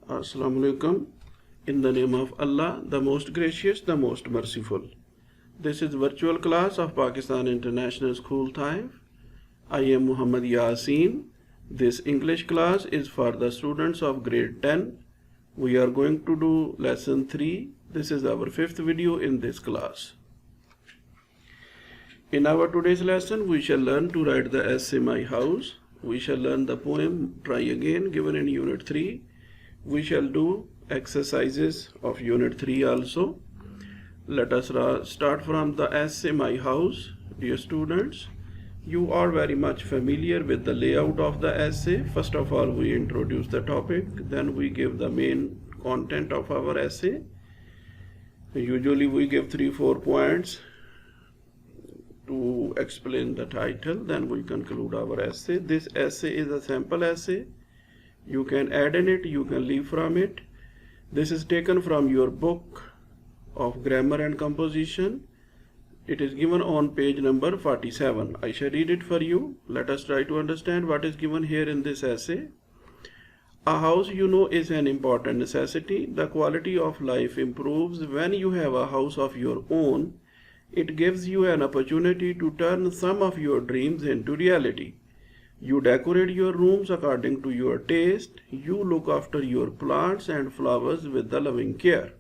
Assalamu alaikum. In the name of Allah, the most gracious, the most merciful. This is virtual class of Pakistan International School Taif. I am Muhammad Yasin. This English class is for the students of grade 10. We are going to do lesson 3. This is our 5th video in this class. In our today's lesson, we shall learn to write the essay My House. We shall learn the poem Try Again given in Unit 3. We shall do exercises of Unit 3 also. Let us start from the essay My House. Dear students, you are very much familiar with the layout of the essay. First of all, we introduce the topic, then we give the main content of our essay. Usually we give 3-4 points to explain the title, then we conclude our essay. This essay is a sample essay. You can add in it, you can leave from it. This is taken from your book of grammar and composition. It is given on page number 47. I shall read it for you. Let us try to understand what is given here in this essay. A house, you know, is an important necessity. The quality of life improves when you have a house of your own. It gives you an opportunity to turn some of your dreams into reality. You decorate your rooms according to your taste. You look after your plants and flowers with the loving care.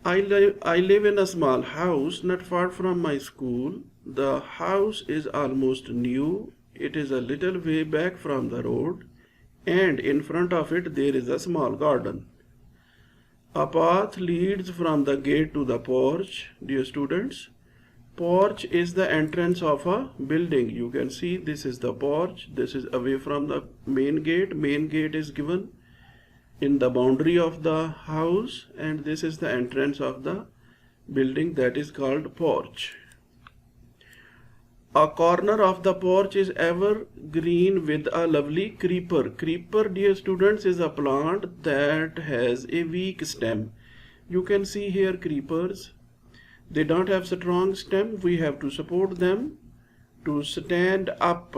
I live in a small house not far from my school. The house is almost new. It is a little way back from the road, and in front of it there is a small garden. A path leads from the gate to the porch. Dear students, porch is the entrance of a building. You can see this is the porch. This is away from the main gate. Main gate is given in the boundary of the house, and this is the entrance of the building, that is called porch. A corner of the porch is evergreen with a lovely creeper. Creeper, dear students, is a plant that has a weak stem. You can see here creepers. They don't have strong stem. We have to support them to stand up.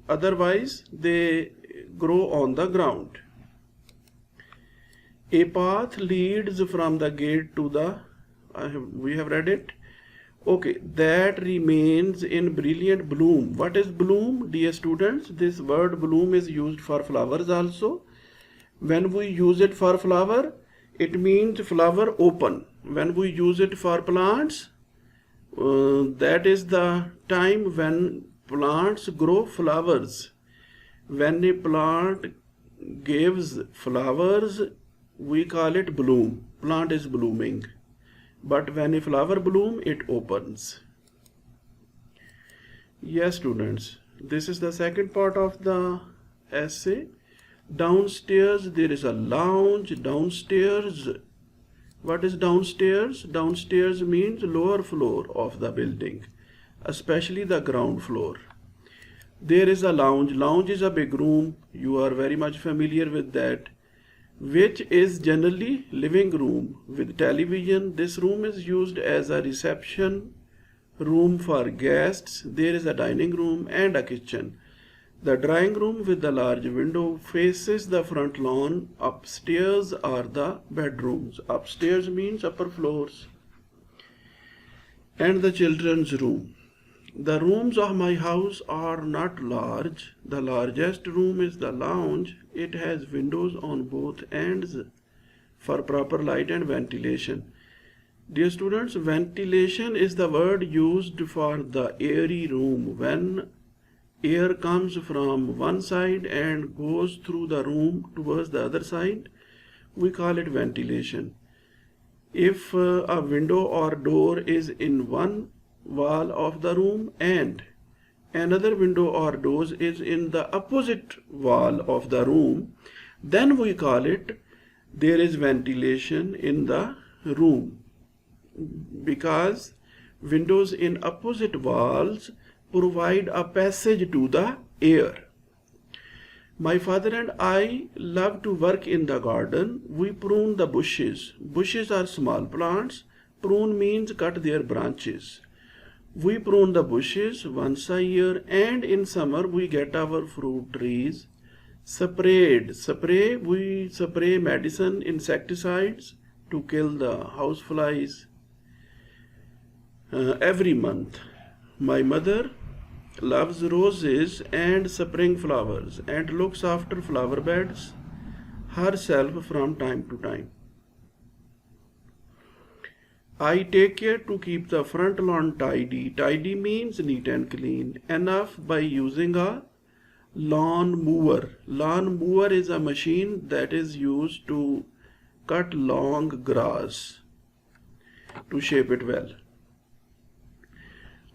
Otherwise, they grow on the ground. A path leads from the gate to the, we have read it. Okay, that remains in brilliant bloom. What is bloom, dear students? This word bloom is used for flowers also. When we use it for flower, it means flower open. When we use it for plants, that is the time when plants grow flowers. When a plant gives flowers, we call it bloom. Plant is blooming. But when a flower bloom, it opens. Yes, students, this is the second part of the essay. Downstairs there is a lounge. Downstairs, what is downstairs? Downstairs means lower floor of the building, especially the ground floor. There is a lounge. Lounge is a big room. You are very much familiar with that, which is generally living room with television. This room is used as a reception room for guests. There is a dining room and a kitchen. The drawing room with the large window faces the front lawn. Upstairs are the bedrooms. Upstairs means upper floors. And the children's room. The rooms of my house are not large. The largest room is the lounge. It has windows on both ends for proper light and ventilation. Dear students, ventilation is the word used for the airy room. When air comes from one side and goes through the room towards the other side, we call it ventilation. If a window or door is in one wall of the room and another window or door is in the opposite wall of the room, then we call it there is ventilation in the room, because windows in opposite walls provide a passage to the air. My father and I love to work in the garden. We prune the bushes. Bushes are small plants. Prune means cut their branches. We prune the bushes once a year, and in summer we get our fruit trees. Sprayed. Spray, we spray medicine, insecticides to kill the house flies every month. My mother loves roses and spring flowers and looks after flower beds herself from time to time. I take care to keep the front lawn tidy. Tidy means neat and clean enough by using a lawn mower. Lawn mower is a machine that is used to cut long grass to shape it well.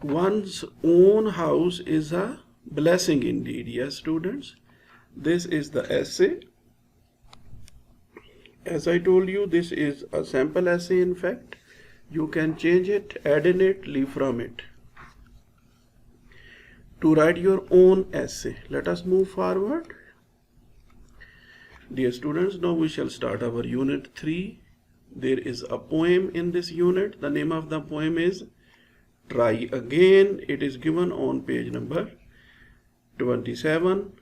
One's own house is a blessing indeed. Yes, students, this is the essay. As I told you, this is a sample essay. In fact, you can change it, add in it, leave from it to write your own essay. Let us move forward. Dear students, now we shall start our unit 3. There is a poem in this unit. The name of the poem is Try Again. It is given on page number 27.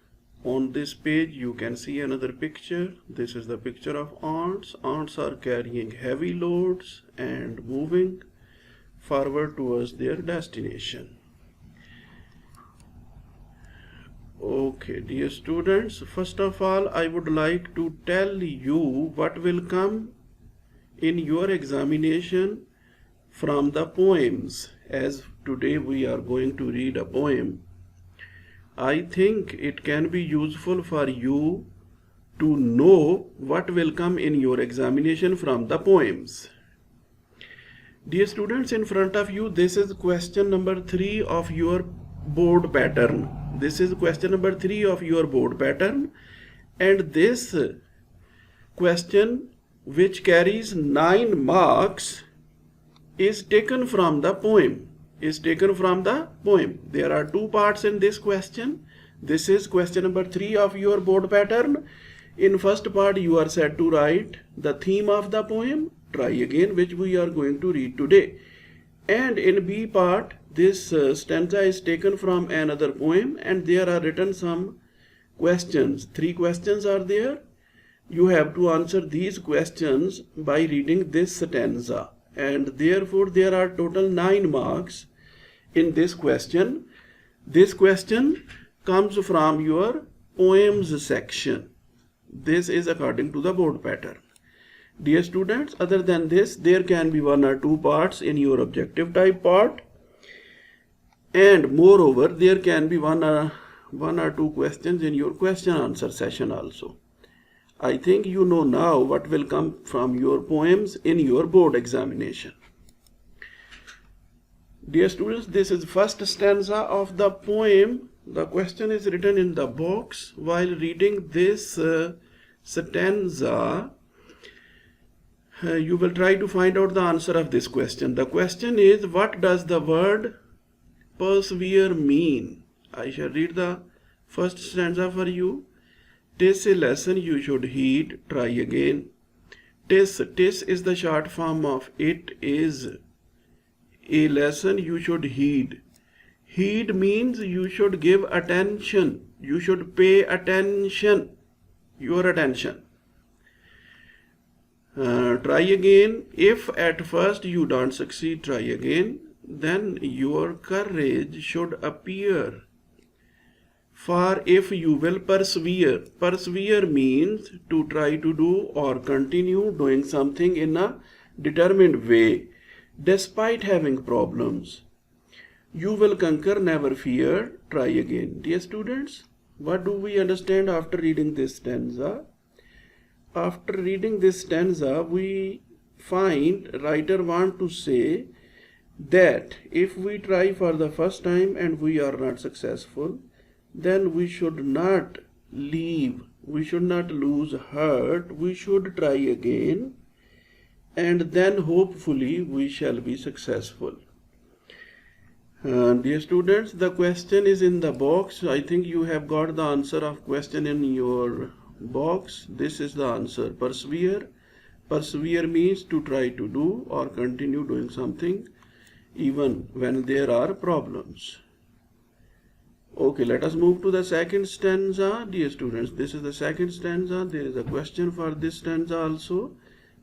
On this page you can see another picture. This is the picture of ants. Ants are carrying heavy loads and moving forward towards their destination. Okay, dear students, first of all I would like to tell you what will come in your examination from the poems. As today we are going to read a poem, I think it can be useful for you to know what will come in your examination from the poems. Dear students, in front of you, this is question number 3 of your board pattern. This is question number 3 of your board pattern, and this question, which carries 9 marks, is taken from the poem. There are 2 parts in this question. This is question number 3 of your board pattern. In first part you are said to write the theme of the poem, Try Again, which we are going to read today. And in B part, this stanza is taken from another poem, and there are written some questions. 3 questions are there. You have to answer these questions by reading this stanza, and therefore there are total 9 marks in this question. This question comes from your poems section. This is according to the board pattern. Dear students, other than this, there can be 1 or 2 parts in your objective type part, and moreover there can be one or two questions in your question answer session also. I think you know now what will come from your poems in your board examination. Dear students, this is first stanza of the poem. The question is written in the box. While reading this stanza, you will try to find out the answer of this question. The question is, what does the word persevere mean? I shall read the first stanza for you. 'Tis a lesson you should heed, try again. 'Tis is the short form of it is a lesson you should heed. Heed means you should give attention. You should pay attention. Your attention. Try again. If at first you don't succeed, try again. Then your courage should appear. For if you will persevere. Persevere means to try to do or continue doing something in a determined way, despite having problems. You will conquer, never fear, try again. Dear students, what do we understand after reading this stanza? After reading this stanza, we find writer want to say that if we try for the first time and we are not successful, then we should not leave. We should not lose heart. We should try again, and then hopefully we shall be successful. Dear students, the question is in the box. I think you have got the answer of question in your box. This is the answer. Persevere. Persevere means to try to do or continue doing something even when there are problems. Okay, let us move to the second stanza. Dear students, this is the second stanza. There is a question for this stanza also.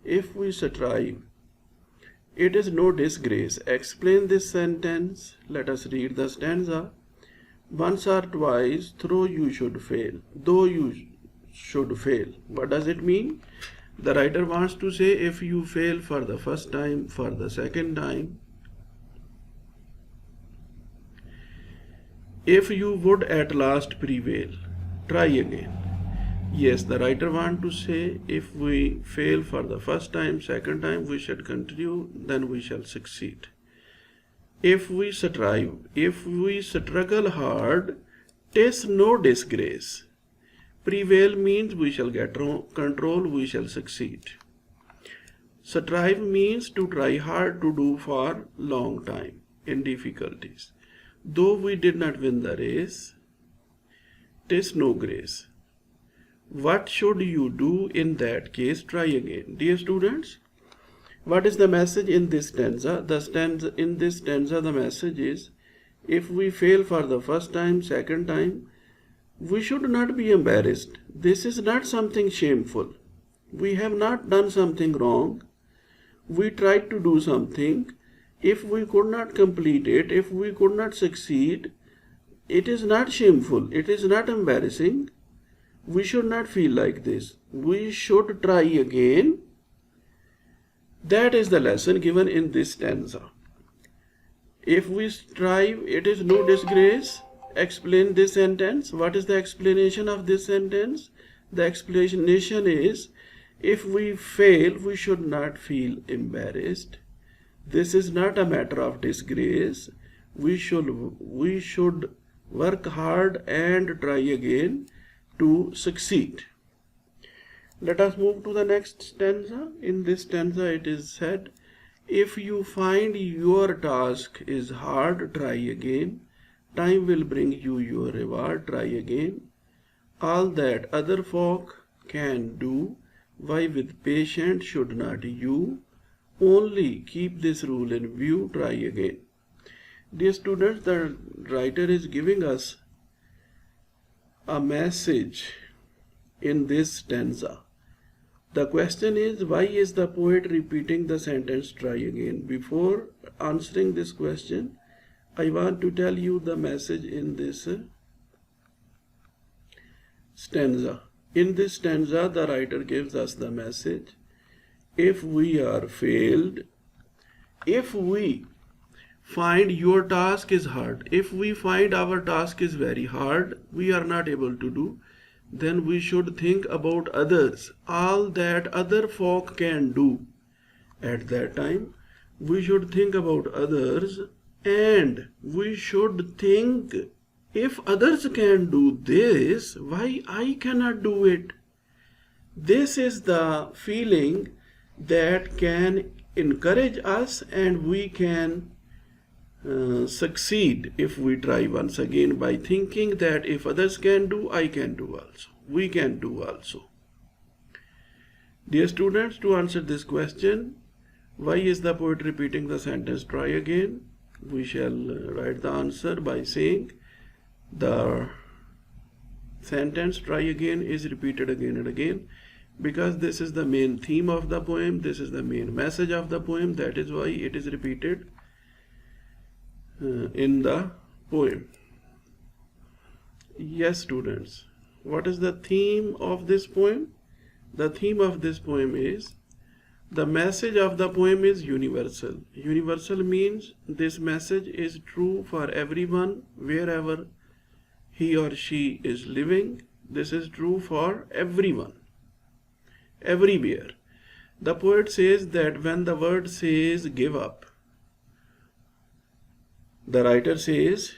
If we strive, it is no disgrace. Explain this sentence. Let us read the stanza. Once or twice, though you should fail. Though you should fail. What does it mean? The writer wants to say if you fail for the first time, for the second time, if you would at last prevail, try again. Yes, the writer wants to say if we fail for the first time, second time, we should continue, then we shall succeed. If we strive, if we struggle hard, 'tis no disgrace. Prevail means we shall get control, we shall succeed. Strive means to try hard, to do for long time in difficulties. Though we did not win the race, 'tis no grace. What should you do in that case? Try again. Dear students, what is the message in this stanza? In this stanza, the message is, if we fail for the first time, second time, we should not be embarrassed. This is not something shameful. We have not done something wrong. We tried to do something. If we could not complete it, if we could not succeed, it is not shameful. It is not embarrassing. We should not feel like this. We should try again. That is the lesson given in this stanza. If we strive, it is no disgrace. Explain this sentence. What is the explanation of this sentence? The explanation is, if we fail, we should not feel embarrassed. This is not a matter of disgrace. We should work hard and try again to succeed. Let us move to the next stanza. In this stanza it is said, if you find your task is hard, try again. Time will bring you your reward, try again. All that other folk can do, why with patience should not you? Only keep this rule in view, try again. Dear students, the writer is giving us a message in this stanza. The question is, why is the poet repeating the sentence try again? Before answering this question, I want to tell you the message in this stanza. In this stanza, the writer gives us the message, if we are failed, if we find your task is hard, if we find our task is very hard, we are not able to do, then we should think about others, all that other folk can do. At that time, we should think about others, and we should think, if others can do this, why I cannot do it? This is the feeling that can encourage us, and we can succeed if we try once again by thinking that if others can do, I can do also. We can do also. Dear students, to answer this question, why is the poet repeating the sentence try again? We shall write the answer by saying the sentence try again is repeated again and again because this is the main theme of the poem, this is the main message of the poem, that is why it is repeated in the poem. Yes, students, what is the theme of this poem? The theme of this poem is, the message of the poem is universal. Universal means this message is true for everyone, wherever he or she is living. This is true for everyone, everywhere. The poet says that when the word says give up, the writer says,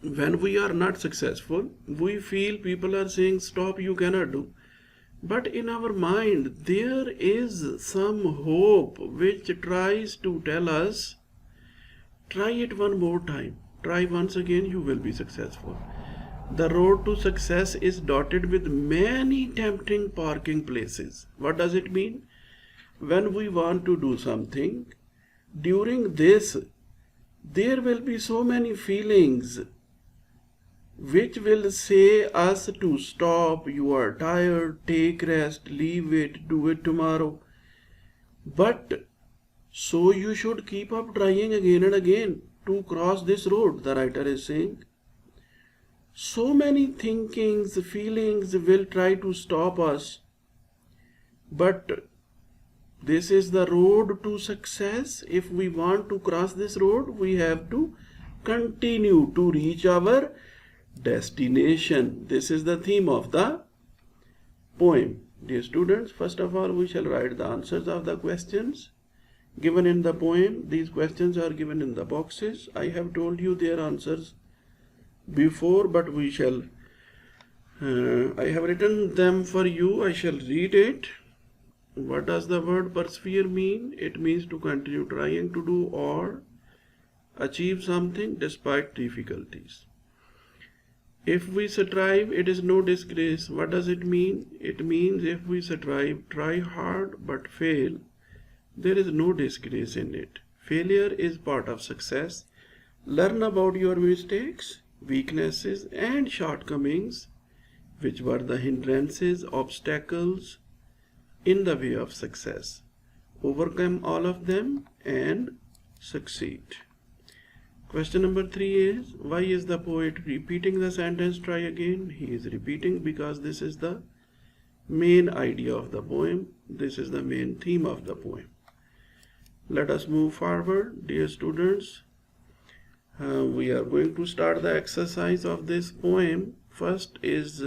when we are not successful, we feel people are saying stop, you cannot do. But in our mind, there is some hope which tries to tell us, try it one more time. Try once again, you will be successful. The road to success is dotted with many tempting parking places. What does it mean? When we want to do something, during this there will be so many feelings which will say us to stop, you are tired, take rest, leave it, do it tomorrow. But so you should keep up trying again and again to cross this road, the writer is saying. So many thinkings, feelings will try to stop us, but this is the road to success. If we want to cross this road, we have to continue to reach our destination. This is the theme of the poem. Dear students, first of all, we shall write the answers of the questions given in the poem. These questions are given in the boxes. I have told you their answers before, but we shall I have written them for you. I shall read it. What does the word persevere mean? It means to continue trying to do or achieve something despite difficulties. If we strive, it is no disgrace. What does it mean? It means if we strive, try hard but fail, there is no disgrace in it. Failure is part of success. Learn about your mistakes, weaknesses and shortcomings, which were the hindrances, obstacles in the way of success. Overcome all of them and succeed. Question number 3 is, why is the poet repeating the sentence try again? He is repeating because this is the main idea of the poem. This is the main theme of the poem. Let us move forward, dear students. We are going to start the exercise of this poem. First is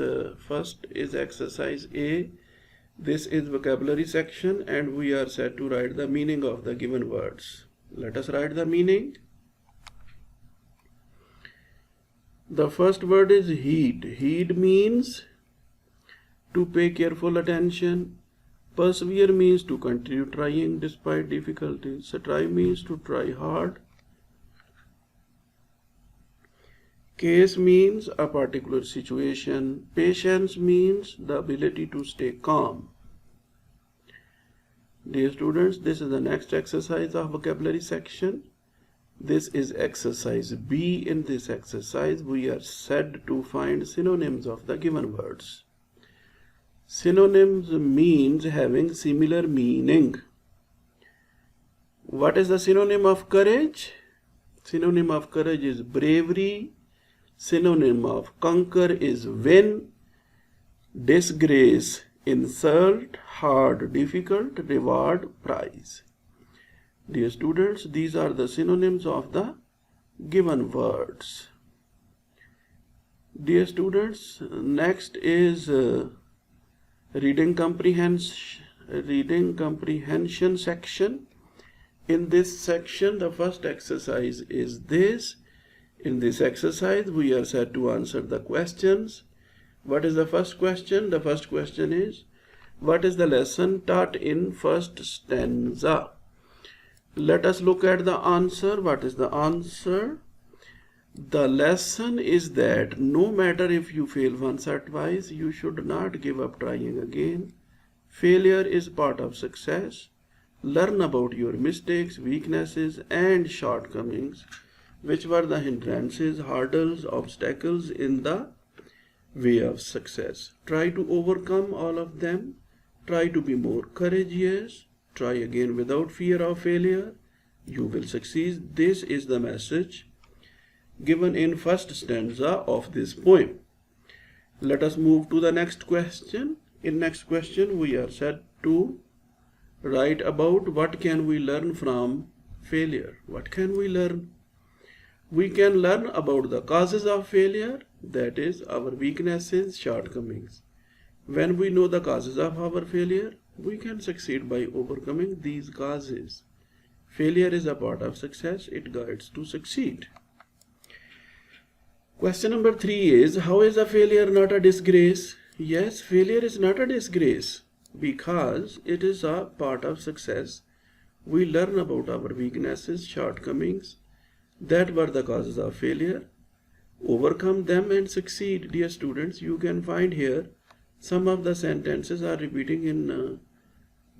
exercise A. This is vocabulary section and we are set to write the meaning of the given words. Let us write the meaning. The first word is heed. Heed means to pay careful attention. Persevere means to continue trying despite difficulties. Strive means to try hard. Case means a particular situation. Patience means the ability to stay calm. Dear students, this is the next exercise of vocabulary section. This is exercise B. In this exercise, we are said to find synonyms of the given words. Synonyms means having similar meaning. What is the synonym of courage? Synonym of courage is bravery. Synonym of conquer is win. Disgrace, insult. Hard, difficult. Reward, prize. Dear students, these are the synonyms of the given words. Dear students, next is reading comprehension section. In this section, the first exercise is this. In this exercise, we are set to answer the questions. What is the first question? The first question is, what is the lesson taught in first stanza? Let us look at the answer. What is the answer? The lesson is that no matter if you fail once or twice, you should not give up trying again. Failure is part of success. Learn about your mistakes, weaknesses and shortcomings, which were the hindrances, hurdles, obstacles in the way of success. Try to overcome all of them. Try to be more courageous. Try again without fear of failure. You will succeed. This is the message given in first stanza of this poem. Let us move to the next question. In next question, we are set to write about what can we learn from failure. What can we learn? We can learn about the causes of failure, that is our weaknesses, shortcomings. When we know the causes of our failure, we can succeed by overcoming these causes. Failure is a part of success. It guides to succeed. Question number 3 is, how is a failure not a disgrace? Yes, failure is not a disgrace because it is a part of success. We learn about our weaknesses, shortcomings that were the causes of failure, overcome them and succeed. Dear students, you can find here some of the sentences are repeating in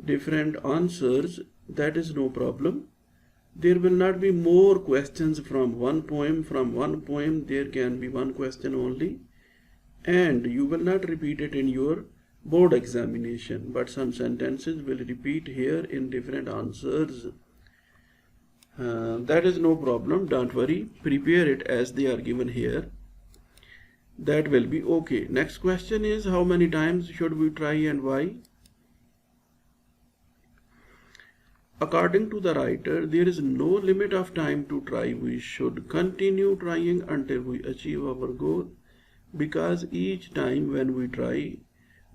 different answers. That is no problem. There will not be more questions from one poem. From one poem there can be one question only, and you will not repeat it in your board examination, but some sentences will repeat here in different answers. That is no problem, don't worry, prepare it as they are given here. That will be okay. Next question is, how many times should we try and why? According to the writer, there is no limit of time to try. We should continue trying until we achieve our goal, because each time when we try,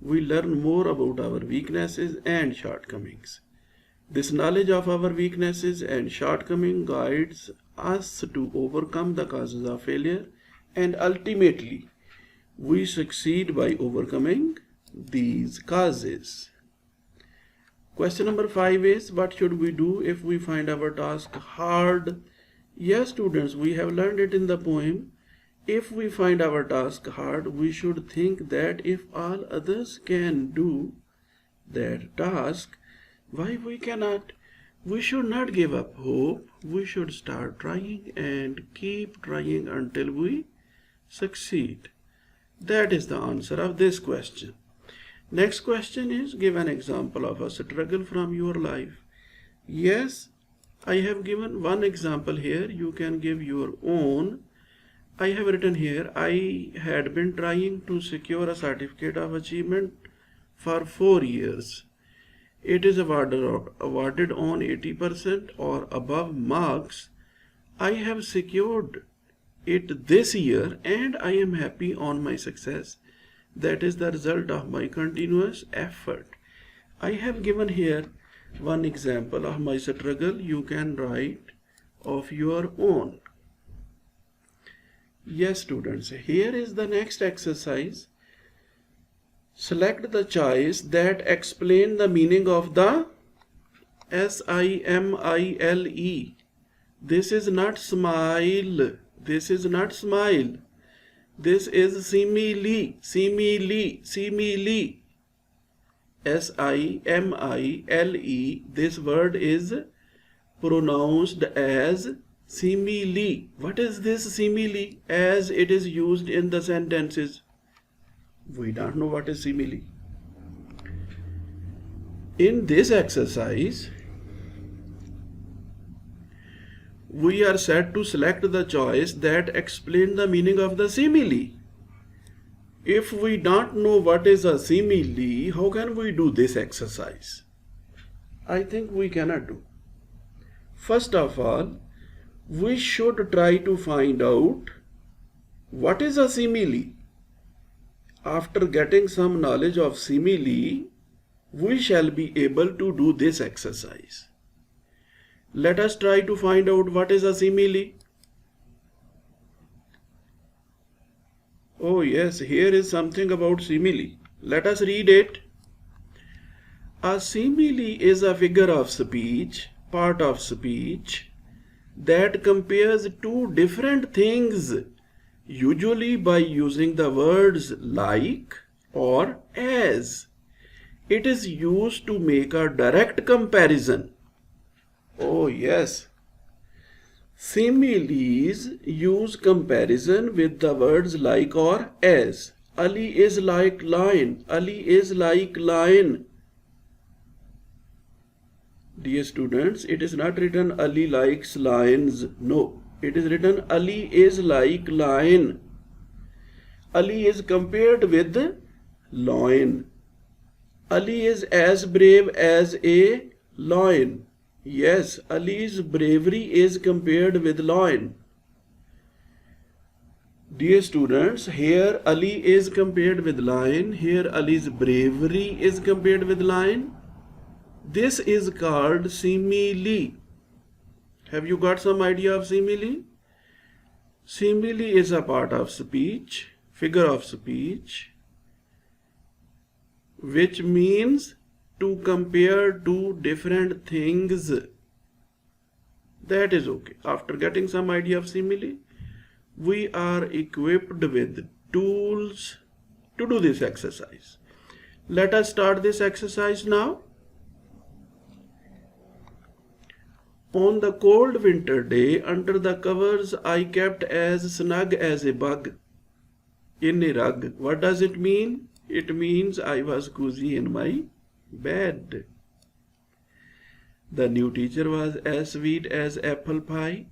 we learn more about our weaknesses and shortcomings. This knowledge of our weaknesses and shortcomings guides us to overcome the causes of failure, and ultimately we succeed by overcoming these causes. Question number 5 is, what should we do if we find our task hard? Yes, students, we have learned it in the poem. If we find our task hard, we should think that if all others can do that task, why we cannot? We should not give up hope. We should start trying and keep trying until we succeed. That is the answer of this question. Next question is, give an example of a struggle from your life. Yes, I have given one example here. You can give your own. I have written here, I had been trying to secure a certificate of achievement for 4 years. It is awarded on 80% or above marks. I have secured it this year and I am happy on my success. That is the result of my continuous effort. I have given here one example of my struggle. You can write of your own. Yes, students, here is the next exercise. Select the choice that explain the meaning of the SIMILE. This is not smile. This is not smile. This is simile. Simile. Simile. SIMILE. This word is pronounced as simile. What is this simile as it is used in the sentences? We don't know what is simile. In this exercise, we are set to select the choice that explains the meaning of the simile. If we don't know what is a simile, how can we do this exercise? I think we cannot do. First of all, we should try to find out what is a simile. After getting some knowledge of simile, we shall be able to do this exercise. Let us try to find out what is a simile. Oh yes, here is something about simile. Let us read it. A simile is a figure of speech, part of speech, that compares two different things, usually by using the words like or as. It is used to make a direct comparison. Oh yes. Similes use comparison with the words like or as. Ali is like lion. Ali is like lion. Dear students, it is not written Ali likes lions. No, it is written Ali is like lion. Ali is compared with lion. Ali is as brave as a lion. Yes, Ali's bravery is compared with lion. Dear students, here Ali is compared with lion. Here Ali's bravery is compared with lion. This is called simile. Have you got some idea of simile? Simile is a part of speech, figure of speech, which means to compare two different things. That is okay. After getting some idea of simile, we are equipped with tools to do this exercise. Let us start this exercise now. On the cold winter day, under the covers I kept as snug as a bug in a rug. What does it mean? It means I was cozy in my bed. The new teacher was as sweet as apple pie.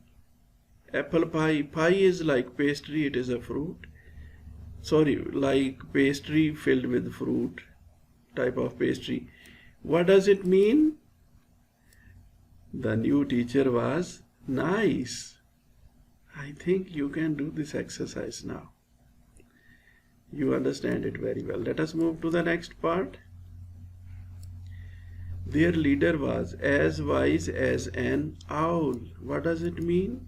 Apple pie. Pie is like pastry, it is a fruit. Sorry, like pastry filled with fruit, type of pastry. What does it mean? The new teacher was nice. I think you can do this exercise now. You understand it very well. Let us move to the next part. Their leader was as wise as an owl. What does it mean?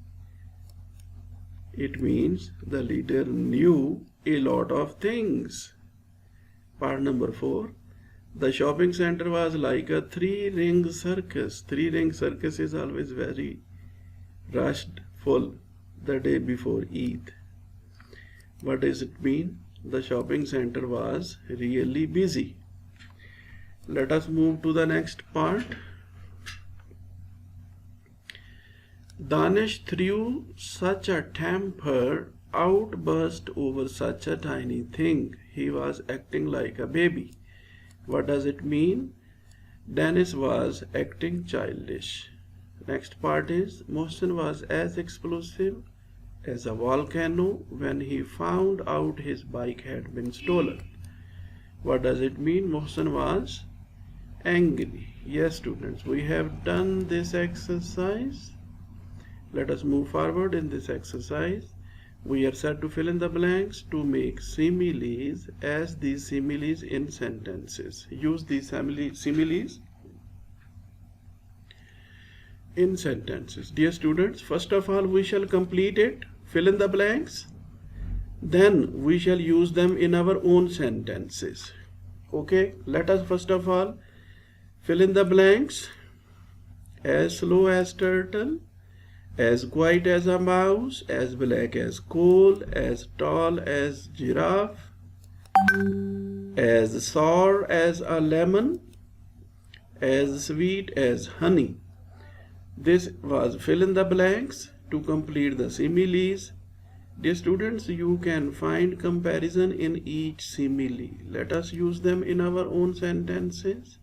It means the leader knew a lot of things. Part number 4. The shopping center was like a three-ring circus. Three-ring circus is always very rushed, full the day before Eid. What does it mean? The shopping center was really busy. Let us move to the next part. Danish threw such a temper outburst over such a tiny thing. He was acting like a baby. What does it mean? Danish was acting childish. Next part is Mohsen was as explosive as a volcano when he found out his bike had been stolen. What does it mean? Mohsen was angry. Yes, students, we have done this exercise. Let us move forward in this exercise. We are set to fill in the blanks to make similes as these similes in sentences. Use these similes in sentences. Dear students, first of all, we shall complete it, fill in the blanks. Then we shall use them in our own sentences. Okay, let us first of all fill in the blanks. As slow as turtle, as quiet as a mouse, as black as coal, as tall as giraffe, as sour as a lemon, as sweet as honey. This was fill in the blanks. To complete the similes, dear students, you can find comparison in each simile. Let us use them in our own sentences.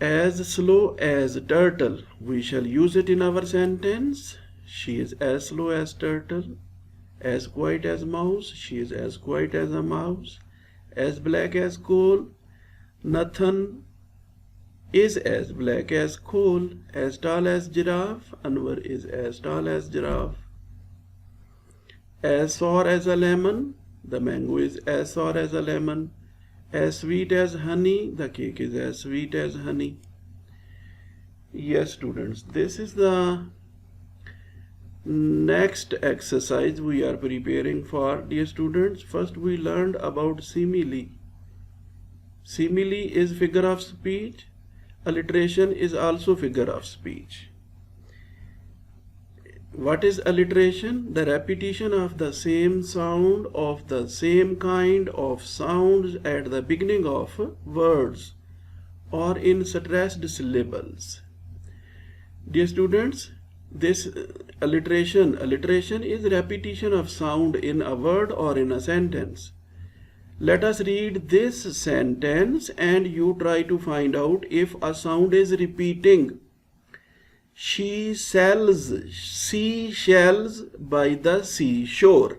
As slow as turtle, we shall use it in our sentence. She is as slow as turtle. As quiet as mouse, she is as quiet as a mouse. As black as coal, Nathan is as black as coal. As tall as giraffe, Anwar is as tall as giraffe. As sour as a lemon, the mango is as sour as a lemon. As sweet as honey, the cake is as sweet as honey. Yes, students, this is the next exercise we are preparing for. Dear students, first we learned about simile. Simile is figure of speech. Alliteration is also figure of speech. What is alliteration? The repetition of the same sound of the same kind of sounds at the beginning of words or in stressed syllables. Dear students, this alliteration is repetition of sound in a word or in a sentence. Let us read this sentence and you try to find out if a sound is repeating. She sells seashells by the seashore.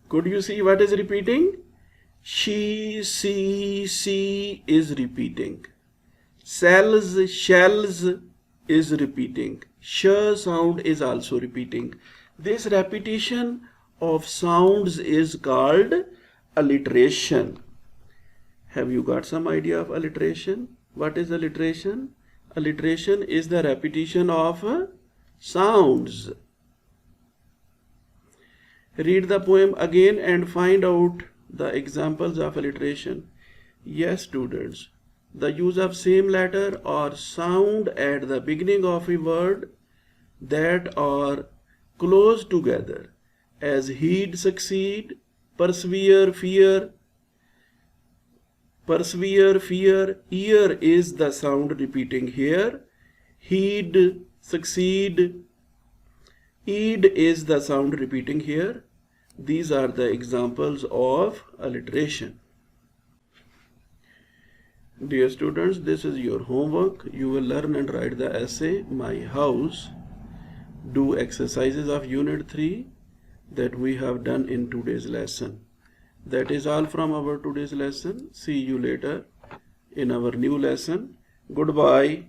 Could you see what is repeating? She is repeating. Sells shells is repeating. Sh sound is also repeating. This repetition of sounds is called alliteration. Have you got some idea of alliteration? What is alliteration? Alliteration is the repetition of sounds. Read the poem again and find out the examples of alliteration. Yes, students, the use of same letter or sound at the beginning of a word that are close together, as heed, succeed, persevere, fear, persevere, fear. Ear is the sound repeating here. Heed, succeed. Eed is the sound repeating here. These are the examples of alliteration. Dear students, this is your homework. You will learn and write the essay, My House. Do exercises of Unit 3 that we have done in today's lesson. That is all from our today's lesson. See you later in our new lesson. Goodbye.